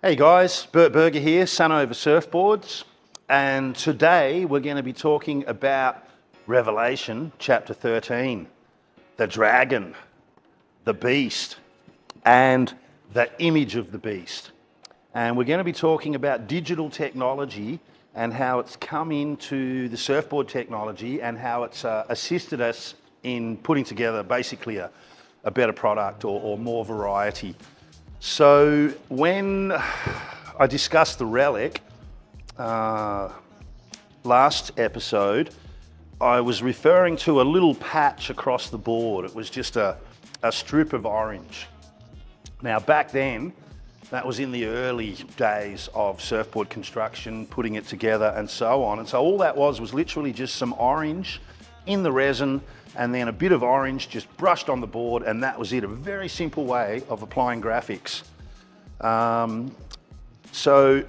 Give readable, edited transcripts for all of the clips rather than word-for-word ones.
Hey guys, Bert Burger here, SUNOVA Surfboards, and today we're going to be talking about Revelation chapter 13, the dragon, the beast, and the image of the beast. And we're going to be talking about digital technology and how it's come into the surfboard technology and how it's assisted us in putting together basically a better product or more variety. So when I discussed the relic last episode, I was referring to a little patch across the board. It was just a strip of orange. Now back then, that was in the early days of surfboard construction, putting it together and so on. And so all that was literally just some orange in the resin and then a bit of orange just brushed on the board, and that was it. A very simple way of applying graphics. So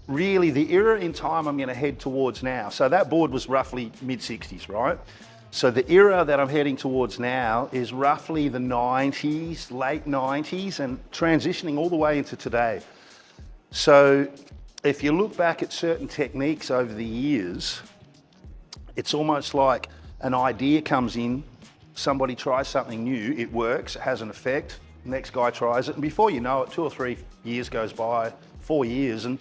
really the era in time I'm going to head towards now, so that board was roughly mid-60s, right? So the era that I'm heading towards now is roughly the 90s, late 90s, and transitioning all the way into today. So if you look back at certain techniques over the years, it's almost like an idea comes in, somebody tries something new, it works, it has an effect, next guy tries it, and before you know it, 2 or 3 years goes by, 4 years, and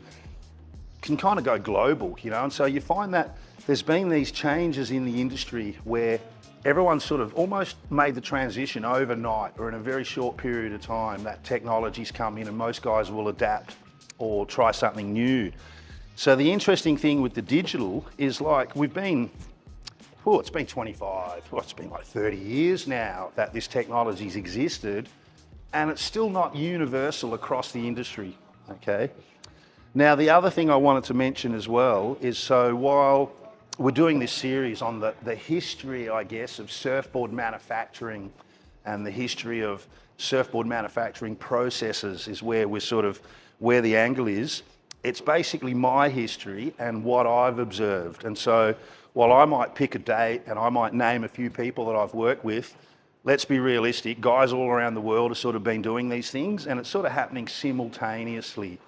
can kind of go global, you know. And so you find that there's been these changes in the industry where everyone's sort of almost made the transition overnight or in a very short period of time. That technology's come in and most guys will adapt or try something new. So the interesting thing with the digital is, like, it's been 25, it's been like 30 years now that this technology's existed, and it's still not universal across the industry, okay? Now, the other thing I wanted to mention as well is, so while we're doing this series on the history, I guess, of surfboard manufacturing and the history of surfboard manufacturing processes is where the angle is. It's basically my history and what I've observed. And so while I might pick a date and I might name a few people that I've worked with, let's be realistic, guys all around the world have sort of been doing these things, and it's sort of happening simultaneously.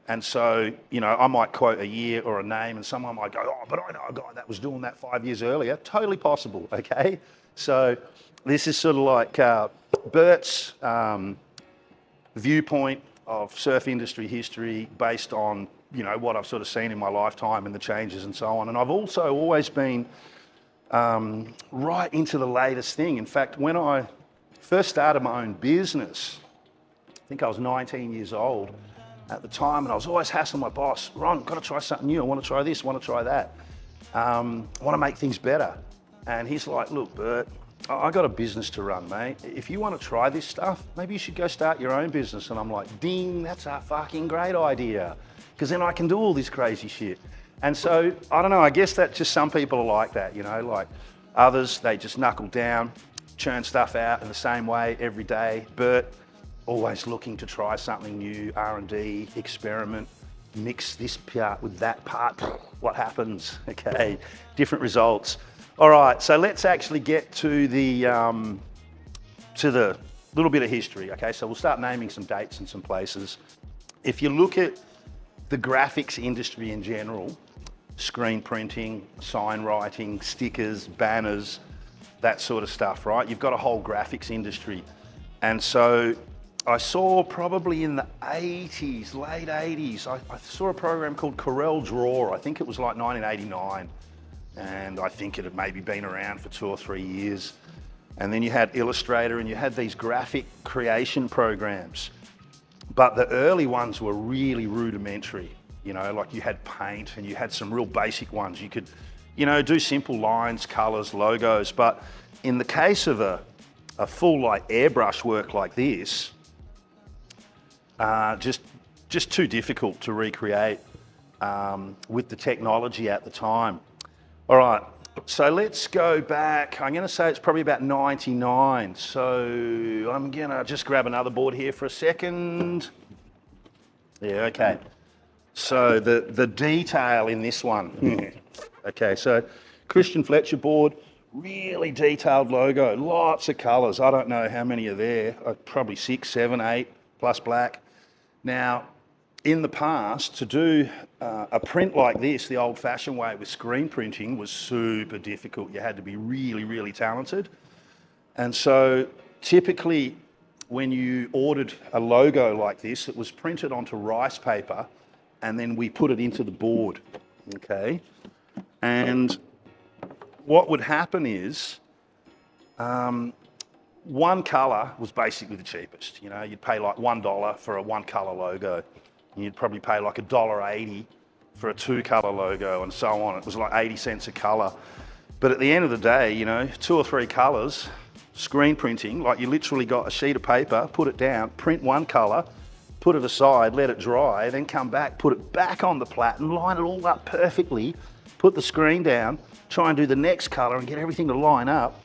And so, you know, I might quote a year or a name and someone might go, oh, but I know a guy that was doing that 5 years earlier. Totally possible, okay? So this is sort of like Bert's viewpoint of surf industry history based on, you know, what I've sort of seen in my lifetime and the changes and so on. And I've also always been right into the latest thing. In fact, when I first started my own business, I think I was 19 years old at the time, and I was always hassling my boss, Ron, got to try something new. I want to try this, I want to try that. I want to make things better. And he's like, look, Bert, I got a business to run, mate. If you want to try this stuff, maybe you should go start your own business. And I'm like, ding, that's a fucking great idea, because then I can do all this crazy shit. And so, I don't know, I guess that just some people are like that, you know, like others, they just knuckle down, churn stuff out in the same way every day. Bert, always looking to try something new, R&D, experiment, mix this part with that part. What happens? Okay, different results. All right, so let's actually get to the little bit of history. Okay, so we'll start naming some dates and some places. If you look at the graphics industry in general, screen printing, sign writing, stickers, banners, that sort of stuff, right? You've got a whole graphics industry. And so I saw probably in the 80s, late 80s, I saw a program called Corel Draw. I think it was like 1989. And I think it had maybe been around for 2 or 3 years. And then you had Illustrator and you had these graphic creation programs. But the early ones were really rudimentary. You know, like you had Paint and you had some real basic ones. You could, you know, do simple lines, colors, logos. But in the case of a full like airbrush work like this, just too difficult to recreate with the technology at the time. All right, so let's go back. I'm gonna say it's probably about 99. So I'm gonna just grab another board here for a second. Yeah, okay. So the detail in this one. Okay, so Christian Fletcher board, really detailed logo, lots of colors. I don't know how many are there, probably 6, 7, 8, plus black. Now, in the past, to do a print like this, the old-fashioned way with screen printing, was super difficult. You had to be really, really talented. And so typically when you ordered a logo like this, it was printed onto rice paper and then we put it into the board, okay? And what would happen is one colour was basically the cheapest. You know, you'd pay like $1 for a one colour logo. And you'd probably pay like $1.80 for a two colour logo and so on. It was like 80 cents a colour. But at the end of the day, you know, 2 or 3 colours, screen printing, like you literally got a sheet of paper, put it down, print one colour, put it aside, let it dry, then come back, put it back on the plat and line it all up perfectly, put the screen down, try and do the next colour and get everything to line up.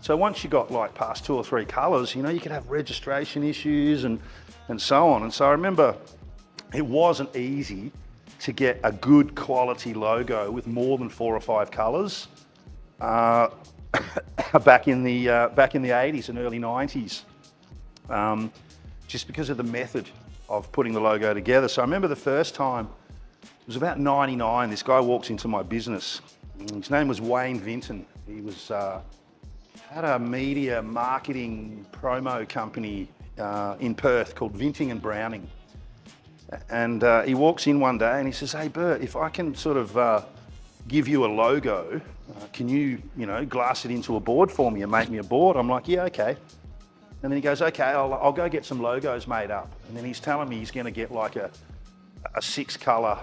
So once you got like past 2 or 3 colours, you know, you could have registration issues and so on. And so I remember it wasn't easy to get a good quality logo with more than 4 or 5 colours back in the 80s and early 90s, just because of the method of putting the logo together. So I remember the first time, it was about 99, this guy walks into my business. His name was Wayne Vinton. He was had a media marketing promo company in Perth called Vinting and Browning. And he walks in one day and he says, "Hey Bert, if I can sort of give you a logo, can you know, glass it into a board for me and make me a board?" I'm like, "Yeah, okay." And then he goes, "Okay, I'll go get some logos made up." And then he's telling me he's going to get like a 6 colour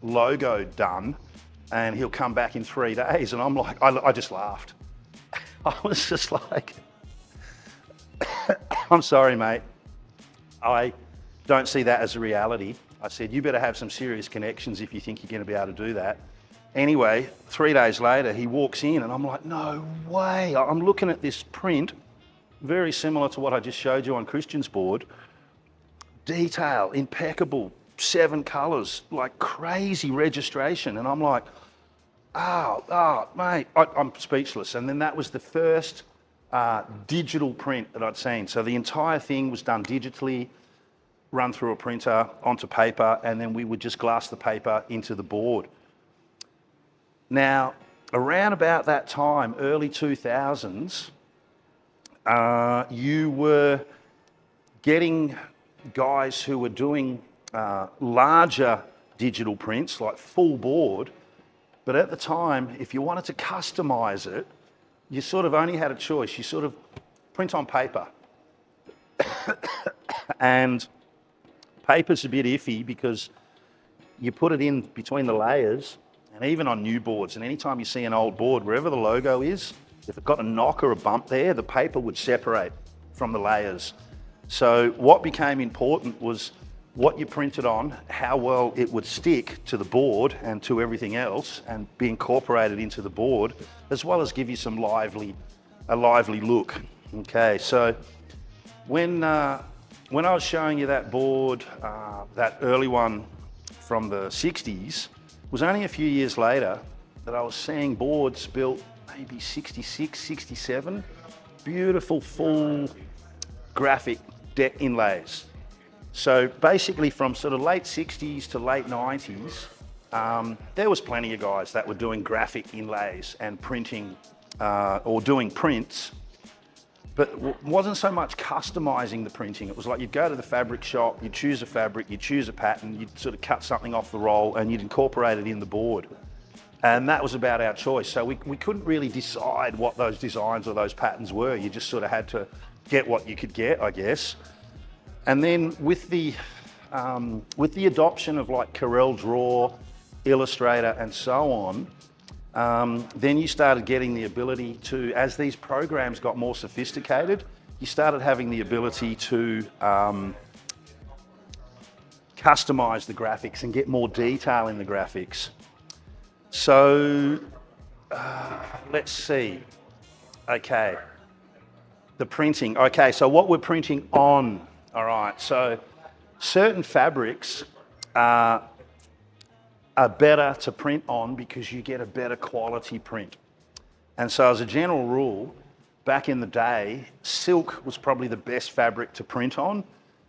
logo done and he'll come back in 3 days. And I'm like, I just laughed. I was just like, "I'm sorry, mate. I don't see that as a reality." I said, "You better have some serious connections if you think you're going to be able to do that." Anyway, 3 days later, he walks in and I'm like, "No way." I'm looking at this print, very similar to what I just showed you on Christian's board. Detail, impeccable, 7 colours, like crazy registration. And I'm like, oh, mate, I'm speechless. And then that was the first digital print that I'd seen. So the entire thing was done digitally, run through a printer onto paper, and then we would just glass the paper into the board. Now, around about that time, early 2000s, you were getting guys who were doing larger digital prints, like full board. But at the time, if you wanted to customize it, you sort of only had a choice. You sort of print on paper. And paper's a bit iffy because you put it in between the layers, and even on new boards, and anytime you see an old board, wherever the logo is, if it got a knock or a bump there, the paper would separate from the layers. So what became important was what you printed on, how well it would stick to the board and to everything else and be incorporated into the board, as well as give you some lively look. Okay, so when I was showing you that board, that early one from the 60s, it was only a few years later that I was seeing boards built maybe 66, 67, beautiful full graphic deck inlays. So basically from sort of late 60s to late 90s, there was plenty of guys that were doing graphic inlays and printing or doing prints, but it wasn't so much customizing the printing. It was like you'd go to the fabric shop, you'd choose a fabric, you'd choose a pattern, you'd sort of cut something off the roll and you'd incorporate it in the board. And that was about our choice. So we couldn't really decide what those designs or those patterns were. You just sort of had to get what you could get, I guess. And then with the adoption of like Corel Draw, Illustrator, and so on, then you started getting the ability to, as these programs got more sophisticated, you started having the ability to customize the graphics and get more detail in the graphics. So let's see. Okay, the printing. Okay, so what we're printing on. All right, so certain fabrics are better to print on because you get a better quality print. And so as a general rule, back in the day, silk was probably the best fabric to print on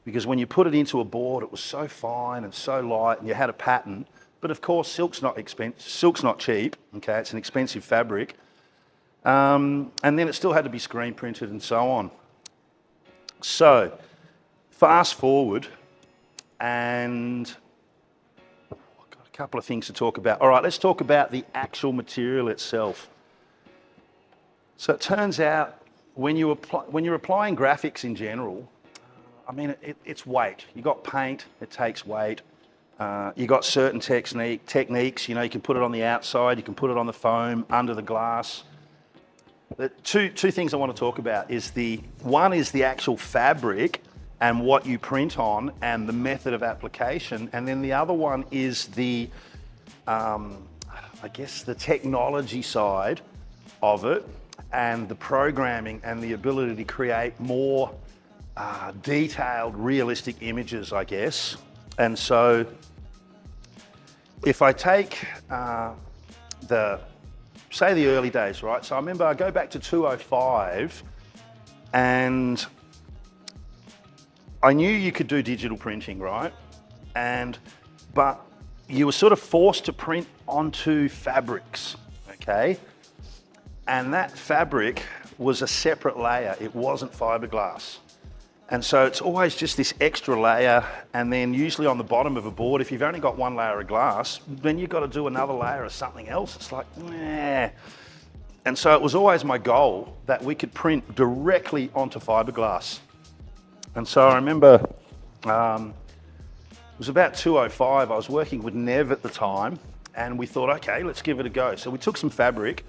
because when you put it into a board, it was so fine and so light, and you had a pattern. But of course, silk's not cheap. Okay, it's an expensive fabric, and then it still had to be screen printed and so on. So, fast forward, and I've got a couple of things to talk about. All right, let's talk about the actual material itself. So it turns out when you're applying graphics in general, I mean, it's weight. You got paint, it takes weight. You got certain techniques, you know, you can put it on the outside, you can put it on the foam, under the glass. The two things I want to talk about is one is the actual fabric and what you print on and the method of application. And then the other one is I guess the technology side of it and the programming and the ability to create more detailed, realistic images, I guess. And so if I take say the early days, right? So I remember I go back to 2005 and I knew you could do digital printing, right? But you were sort of forced to print onto fabrics, okay? And that fabric was a separate layer. It wasn't fiberglass. And so it's always just this extra layer, and then usually on the bottom of a board, if you've only got one layer of glass, then you've got to do another layer of something else. It's like, nah. And so it was always my goal that we could print directly onto fiberglass. And so I remember it was about 2005, I was working with Nev at the time, and we thought, okay, let's give it a go. So we took some fabric,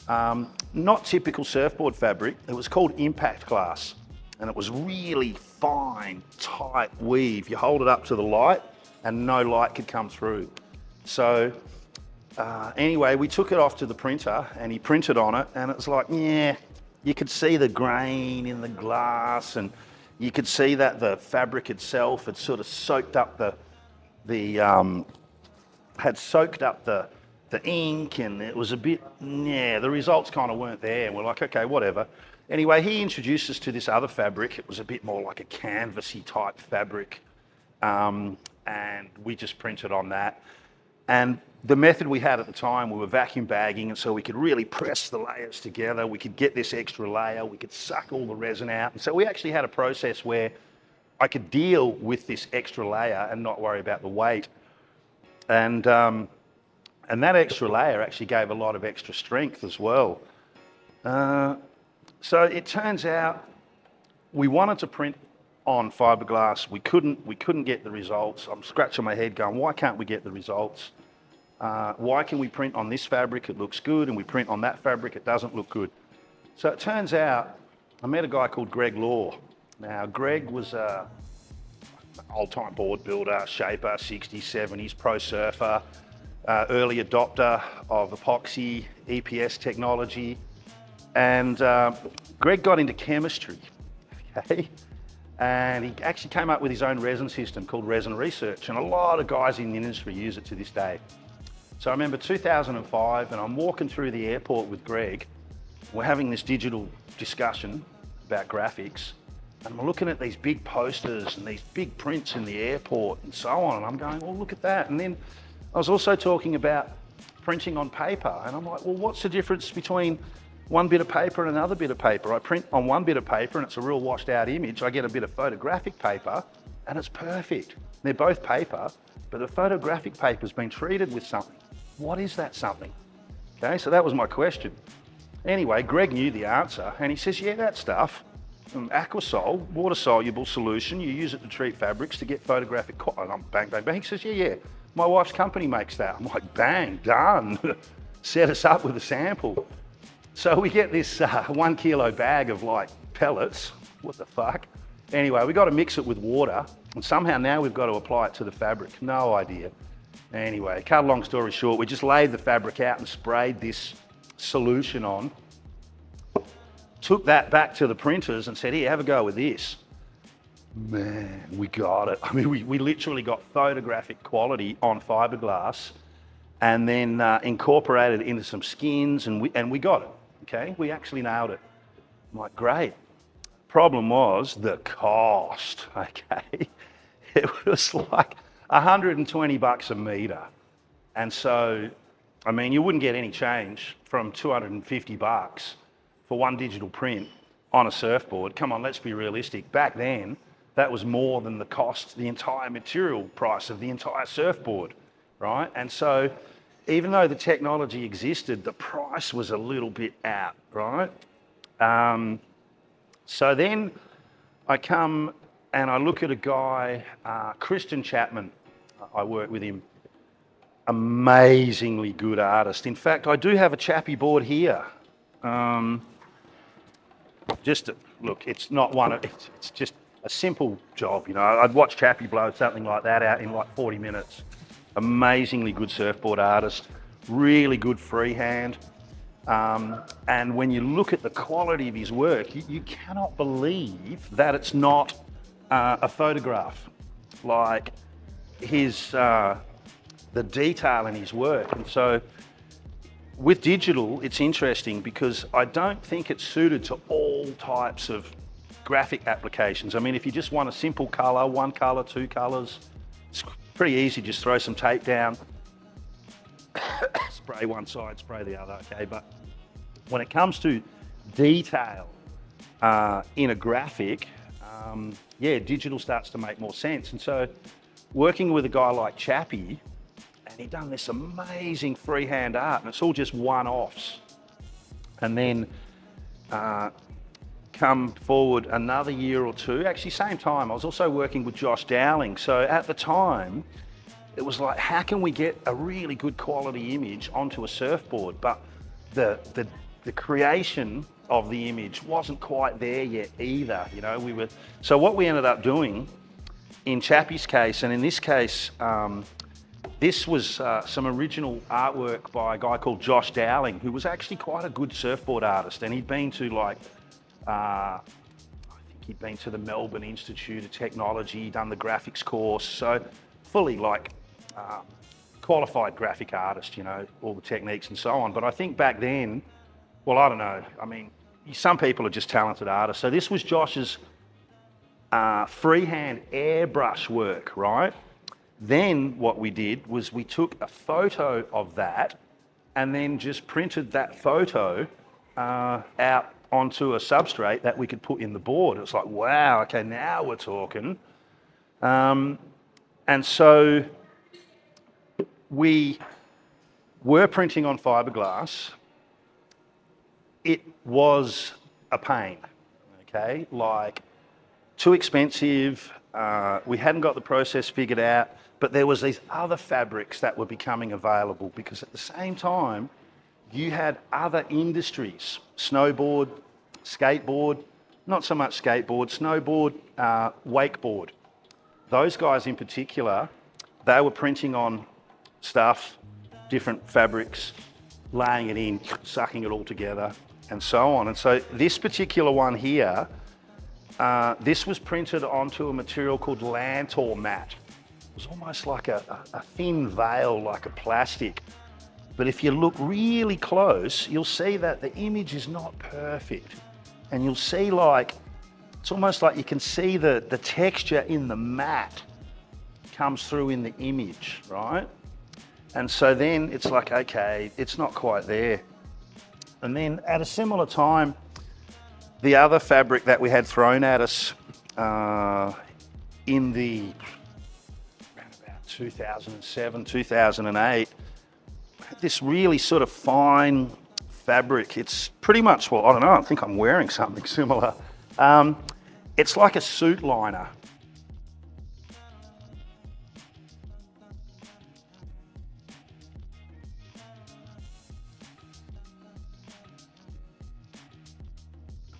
not typical surfboard fabric, it was called impact glass. And it was really fine, tight weave. You hold it up to the light and no light could come through. So anyway, we took it off to the printer and he printed on it, and it was like, yeah, you could see the grain in the glass, and you could see that the fabric itself had sort of soaked up the ink, and it was a bit, yeah, the results kind of weren't there. And we're like, okay, whatever. Anyway, he introduced us to this other fabric. It was a bit more like a canvasy type fabric, and we just printed on that. And the method we had at the time, we were vacuum bagging, and so we could really press the layers together. We could get this extra layer. We could suck all the resin out. And so we actually had a process where I could deal with this extra layer and not worry about the weight. And that extra layer actually gave a lot of extra strength as well. So it turns out we wanted to print on fiberglass. We couldn't get the results. I'm scratching my head going, why can't we get the results? Why can we print on this fabric? It looks good, and we print on that fabric, it doesn't look good. So it turns out I met a guy called Loehr. Now, Greg was an old-time board builder, shaper, 60s, 70s, pro surfer, early adopter of epoxy, EPS technology. And Greg got into chemistry, okay? And he actually came up with his own resin system called Resin Research, and a lot of guys in the industry use it to this day. So I remember 2005, and I'm walking through the airport with Greg. We're having this digital discussion about graphics, and I'm looking at these big posters and these big prints in the airport and so on, and I'm going, well, look at that. And then I was also talking about printing on paper, and I'm like, well, what's the difference between one bit of paper and another bit of paper? I print on one bit of paper and it's a real washed out image. I get a bit of photographic paper and it's perfect. They're both paper, but the photographic paper's been treated with something. What is that something? Okay, so that was my question. Anyway, Greg knew the answer, and he says, yeah, that stuff, Aquasol, water-soluble solution, you use it to treat fabrics to get photographic quality. And I'm bang, bang, bang. He says, yeah, my wife's company makes that. I'm like, bang, done. Set us up with a sample. So we get this 1 kilo bag of like pellets. What the fuck? Anyway, we got to mix it with water, and somehow now we've got to apply it to the fabric. No idea. Anyway, cut a long story short, we just laid the fabric out and sprayed this solution on. Took that back to the printers and said, here, have a go with this. Man, we got it. I mean, we literally got photographic quality on fiberglass, and then incorporated it into some skins, and we got it. Okay, we actually nailed it. I'm like, great. Problem was the cost, okay? It was like $120 a metre. And so, I mean, you wouldn't get any change from $250 for one digital print on a surfboard. Come on, let's be realistic. Back then, that was more than the cost, the entire material price of the entire surfboard, right? And so, even though the technology existed, the price was a little bit out, right? So then I come and I look at a guy, Chapman. I work with him. Amazingly good artist. In fact, I do have a Chappie board here. Look, it's not one. It's just a simple job, you know. I'd watch Chappie blow something like that out in like 40 minutes. Amazingly good surfboard artist. Really good freehand. And when you look at the quality of his work, you cannot believe that it's not a photograph. Like the detail in his work. And so with digital, it's interesting because I don't think it's suited to all types of graphic applications. I mean, if you just want a simple colour, one colour, two colours, it's pretty easy, just throw some tape down, spray one side, spray the other, okay? But when it comes to detail in a graphic, digital starts to make more sense. And so working with a guy like Chappie, and he'd done this amazing freehand art, and it's all just one-offs. And then come forward another year or two, actually same time, I was also working with Josh Dowling. So at the time, it was like, how can we get a really good quality image onto a surfboard? But the creation of the image wasn't quite there yet either, you know. So what we ended up doing in Chappie's case, and in this case, this was some original artwork by a guy called Josh Dowling, who was actually quite a good surfboard artist, and he'd been to I think he'd been to the Melbourne Institute of Technology, done the graphics course, so fully qualified graphic artist, you know, all the techniques and so on. But I think back then, well, I don't know, I mean, some people are just talented artists. So this was Josh's freehand airbrush work, right? Then what we did was we took a photo of that and then just printed that photo out onto a substrate that we could put in the board. It was like, wow, okay, now we're talking. And so we were printing on fiberglass. It was a pain, okay? Like, too expensive. We hadn't got the process figured out, but there was these other fabrics that were becoming available because at the same time, you had other industries, snowboard, skateboard, not so much skateboard, snowboard, wakeboard. Those guys in particular, they were printing on stuff, different fabrics, laying it in, sucking it all together, and so on. And so this particular one here, this was printed onto a material called Loehr mat. It was almost like a thin veil, like a plastic. But if you look really close, you'll see that the image is not perfect. And you'll see it's almost like you can see the texture in the mat comes through in the image, right? And so then it's like, okay, it's not quite there. And then at a similar time, the other fabric that we had thrown at us in around about 2007, 2008, this really sort of fine fabric. It's pretty much, well, I don't know, I think I'm wearing something similar. It's like a suit liner.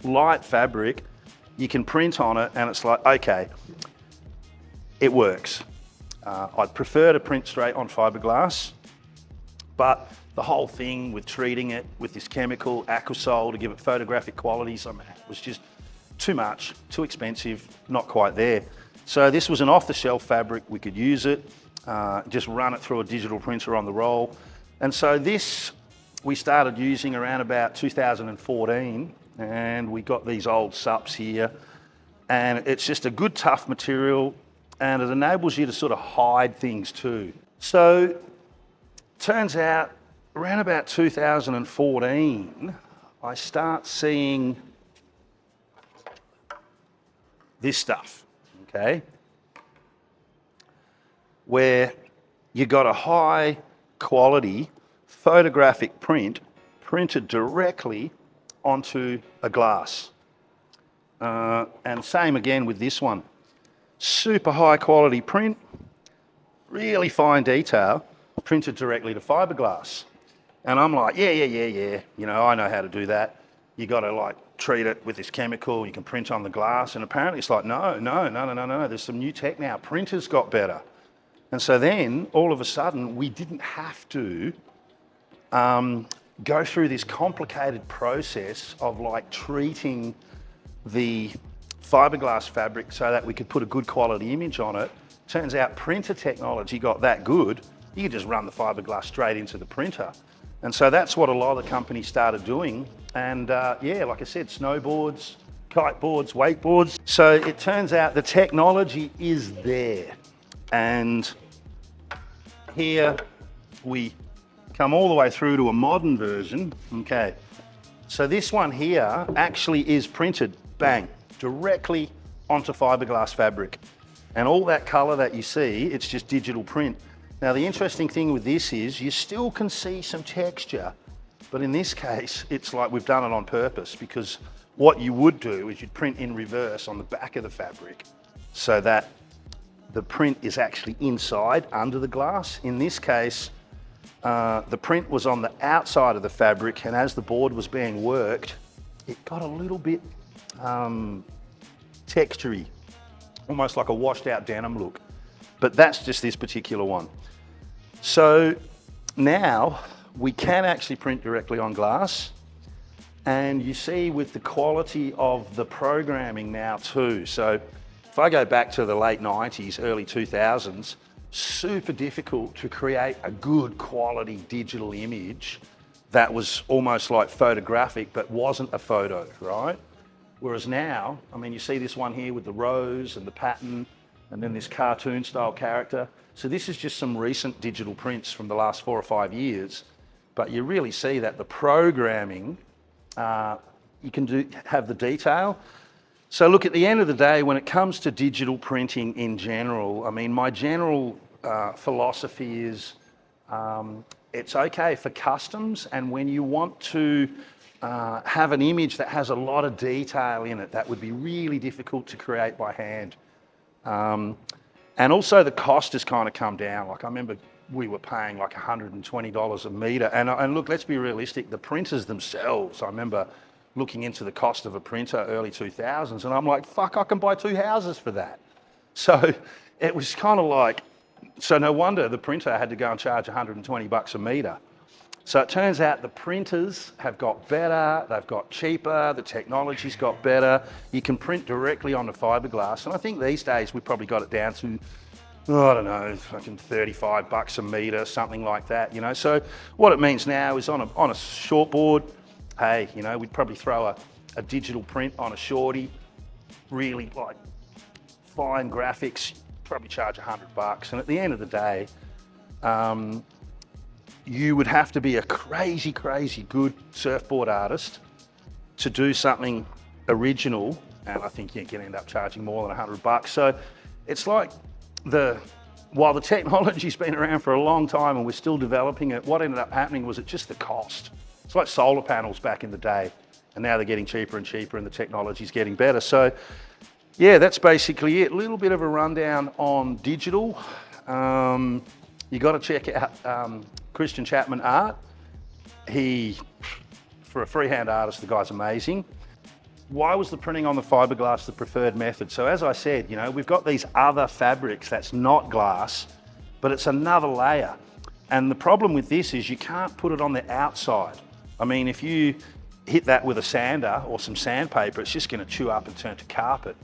Light fabric, you can print on it and it's like, okay, it works. I'd prefer to print straight on fiberglass, but the whole thing with treating it with this chemical, Aquasol, to give it photographic qualities, was just too much, too expensive, not quite there. So this was an off-the-shelf fabric, we could use it, just run it through a digital printer on the roll. And so this we started using around about 2014. and we got these old SUPs here, and it's just a good tough material, and it enables you to sort of hide things too. So turns out around about 2014, I start seeing this stuff, okay, where you got a high quality photographic print printed directly onto a glass. And same again with this one. Super high quality print, really fine detail, printed directly to fiberglass. And I'm like, yeah, you know, I know how to do that. You got to like treat it with this chemical, you can print on the glass. And apparently it's like, no, there's some new tech now. Printers got better. And so then all of a sudden we didn't have to go through this complicated process of like treating the fiberglass fabric so that we could put a good quality image on it. Turns out printer technology got that good, you could just run the fiberglass straight into the printer. And so that's what a lot of the companies started doing. And yeah, like I said, snowboards, kiteboards, wakeboards. So it turns out the technology is there. And here we come all the way through to a modern version. Okay, so this one here actually is printed, bang, directly onto fiberglass fabric. And all that color that you see, it's just digital print. Now the interesting thing with this is you still can see some texture, but in this case, it's like we've done it on purpose, because what you would do is you'd print in reverse on the back of the fabric so that the print is actually inside under the glass. In this case, the print was on the outside of the fabric, and as the board was being worked, it got a little bit textury, almost like a washed out denim look. But that's just this particular one. So now we can actually print directly on glass, and you see with the quality of the programming now too. So if I go back to the late 90s, early 2000s, super difficult to create a good quality digital image that was almost like photographic but wasn't a photo, right? Whereas now, I mean, you see this one here with the rose and the pattern and then this cartoon style character. So this is just some recent digital prints from the last 4 or 5 years, but you really see that the programming, you can have the detail. So look, at the end of the day, when it comes to digital printing in general, I mean, my general philosophy is it's okay for customs, and when you want to have an image that has a lot of detail in it, that would be really difficult to create by hand. And also the cost has kind of come down. Like I remember we were paying like $120 a metre. And look, let's be realistic, the printers themselves, I remember looking into the cost of a printer early 2000s, and I'm like, fuck, I can buy 2 houses for that. So it was kind of like, so no wonder the printer had to go and charge 120 bucks a metre. So it turns out the printers have got better, they've got cheaper, the technology's got better. You can print directly onto fiberglass, and I think these days we've probably got it down to, oh, I don't know, fucking 35 bucks a metre, something like that, you know. So what it means now is on a shortboard, hey, you know, we'd probably throw a digital print on a shorty, really like fine graphics, probably charge 100 bucks. And at the end of the day, you would have to be a crazy good surfboard artist to do something original, and I think you can end up charging more than 100 bucks. So it's like while the technology's been around for a long time and we're still developing it, what ended up happening was just the cost. It's like solar panels back in the day, and now they're getting cheaper and cheaper and the technology's getting better. So yeah, that's basically it. A little bit of a rundown on digital. You got to check out Christian Chapman art. For a freehand artist, the guy's amazing. Why was the printing on the fiberglass the preferred method? So as I said, you know, we've got these other fabrics that's not glass, but it's another layer. And the problem with this is you can't put it on the outside. I mean, if you hit that with a sander or some sandpaper, it's just going to chew up and turn to carpet.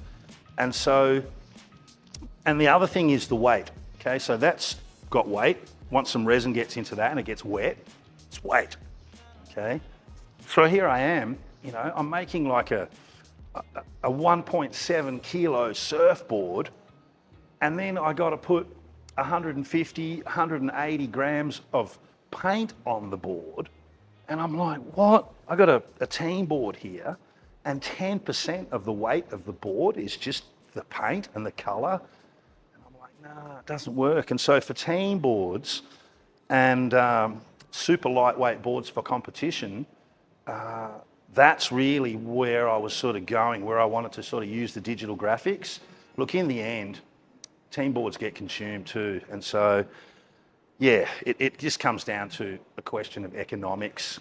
And the other thing is the weight. Okay, so that's got weight. Once some resin gets into that and it gets wet, it's weight. Okay, so here I am You know, I'm making like a 1.7 kilo surfboard, and then I got to put 150, 180 grams of paint on the board. And I'm like, what? I got a team board here, and 10% of the weight of the board is just the paint and the color. And I'm like, nah, it doesn't work. And so for team boards and super lightweight boards for competition, that's really where I was sort of going, where I wanted to sort of use the digital graphics. Look, in the end, team boards get consumed too. And so, yeah, it just comes down to a question of economics.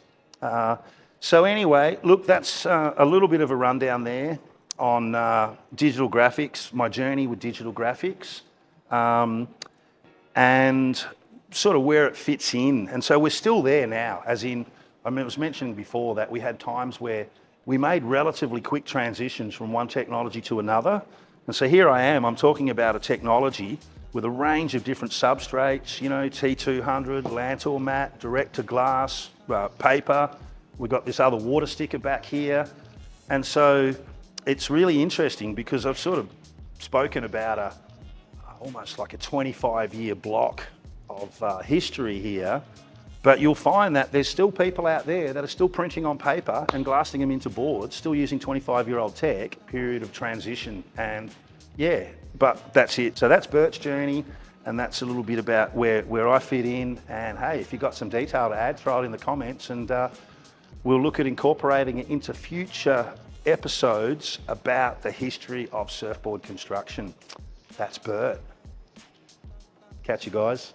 So anyway, look, that's a little bit of a rundown there on digital graphics, my journey with digital graphics, and sort of where it fits in. And so we're still there now, as in, I mean, I was mentioning before that we had times where we made relatively quick transitions from one technology to another. And so here I am, I'm talking about a technology with a range of different substrates, you know, T200, Lantour mat, direct to glass, paper. We've got this other water sticker back here. And so it's really interesting because I've sort of spoken about almost like a 25-year block of history here. But you'll find that there's still people out there that are still printing on paper and glassing them into boards, still using 25-year-old tech, period of transition. And yeah, but that's it. So that's Bert's journey, and that's a little bit about where I fit in. And hey, if you've got some detail to add, throw it in the comments, and we'll look at incorporating it into future episodes about the history of surfboard construction. That's Bert. Catch you guys.